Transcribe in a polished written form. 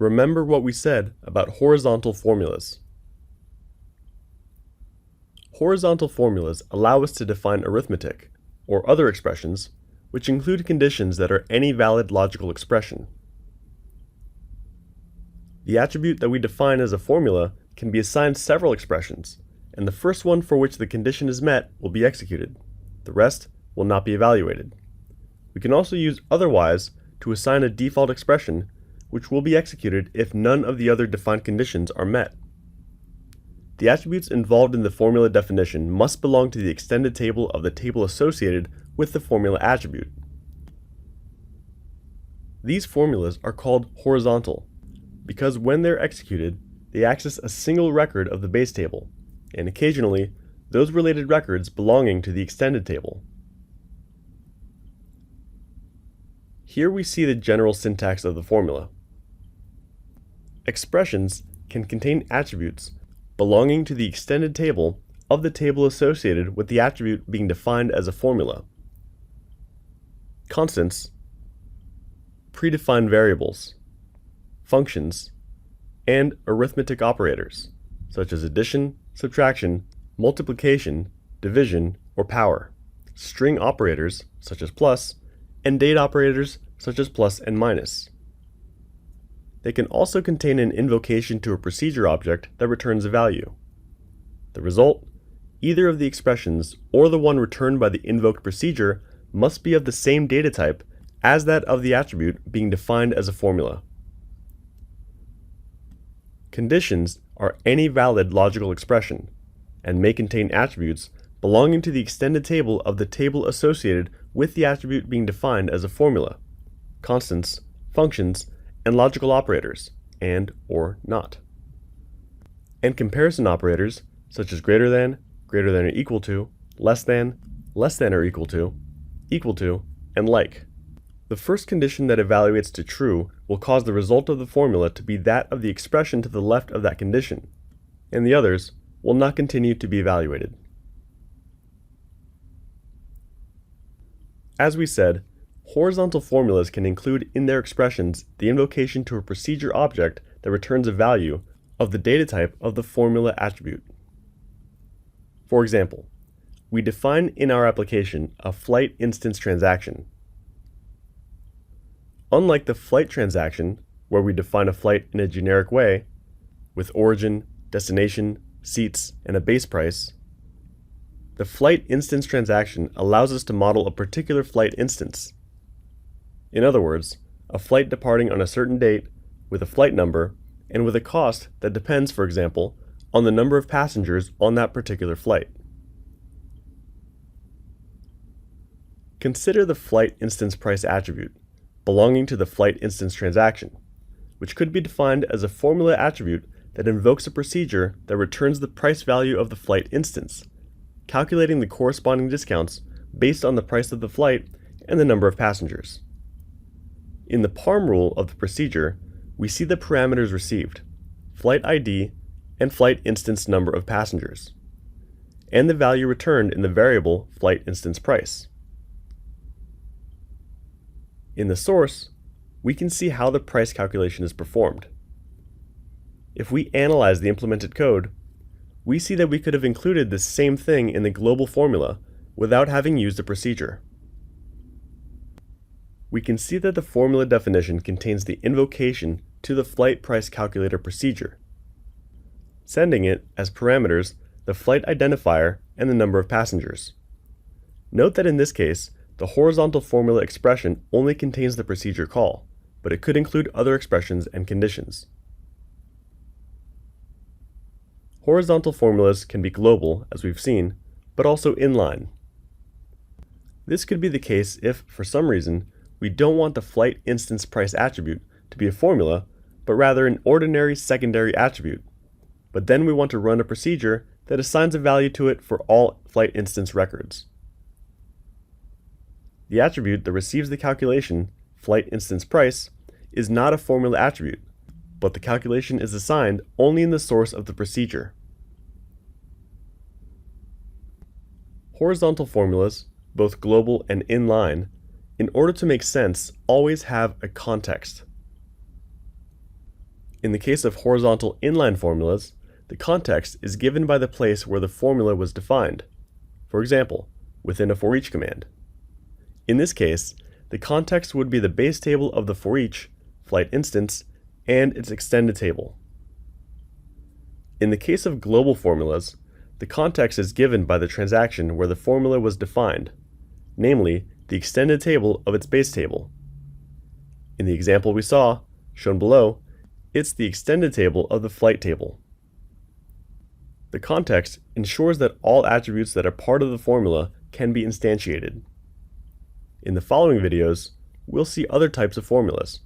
remember what we said about horizontal formulas. Horizontal formulas allow us to define arithmetic, or other expressions, which include conditions that are any valid logical expression. The attribute that we define as a formula can be assigned several expressions, and the first one for which the condition is met will be executed. The rest will not be evaluated. We can also use otherwise to assign a default expression, which will be executed if none of the other defined conditions are met. The attributes involved in the formula definition must belong to the extended table of the table associated with the formula attribute. These formulas are called horizontal because when they're executed, they access a single record of the base table, and occasionally, those related records belonging to the extended table. Here we see the general syntax of the formula. Expressions can contain attributes belonging to the extended table of the table associated with the attribute being defined as a formula. Constants, predefined variables, functions, and arithmetic operators, such as addition, subtraction, multiplication, division, or power, string operators, such as plus, and date operators, such as plus and minus. They can also contain an invocation to a procedure object that returns a value. The result, either of the expressions or the one returned by the invoked procedure, must be of the same data type as that of the attribute being defined as a formula. Conditions are any valid logical expression and may contain attributes belonging to the extended table of the table associated with the attribute being defined as a formula, constants, functions, and logical operators, and or not. And comparison operators, such as greater than or equal to, less than or equal to, and like. The first condition that evaluates to true will cause the result of the formula to be that of the expression to the left of that condition, and the others will not continue to be evaluated. As we said, horizontal formulas can include in their expressions the invocation to a procedure object that returns a value of the data type of the formula attribute. For example, we define in our application a flight instance transaction. Unlike the flight transaction, where we define a flight in a generic way, with origin, destination, seats, and a base price, the flight instance transaction allows us to model a particular flight instance. In other words, a flight departing on a certain date, with a flight number, and with a cost that depends, for example, on the number of passengers on that particular flight. Consider the flight instance price attribute belonging to the flight instance transaction, which could be defined as a formula attribute that invokes a procedure that returns the price value of the flight instance, calculating the corresponding discounts based on the price of the flight and the number of passengers. In the parm rule of the procedure, we see the parameters received, flight ID and flight instance number of passengers, and the value returned in the variable flight instance price. In the source, we can see how the price calculation is performed. If we analyze the implemented code, we see that we could have included the same thing in the global formula without having used a procedure. We can see that the formula definition contains the invocation to the flight price calculator procedure, sending it as parameters the flight identifier and the number of passengers. Note that in this case, the horizontal formula expression only contains the procedure call, but it could include other expressions and conditions. Horizontal formulas can be global, as we've seen, but also inline. This could be the case if, for some reason, we don't want the flight instance price attribute to be a formula, but rather an ordinary secondary attribute. But then we want to run a procedure that assigns a value to it for all flight instance records. The attribute that receives the calculation, flight instance price, is not a formula attribute, but the calculation is assigned only in the source of the procedure. Horizontal formulas, both global and inline, in order to make sense, always have a context. In the case of horizontal inline formulas, the context is given by the place where the formula was defined, for example, within a for each command. In this case, the context would be the base table of the for each, flight instance, and its extended table. In the case of global formulas, the context is given by the transaction where the formula was defined, namely the extended table of its base table. In the example we saw, shown below, it's the extended table of the flight table. The context ensures that all attributes that are part of the formula can be instantiated. In the following videos, we'll see other types of formulas.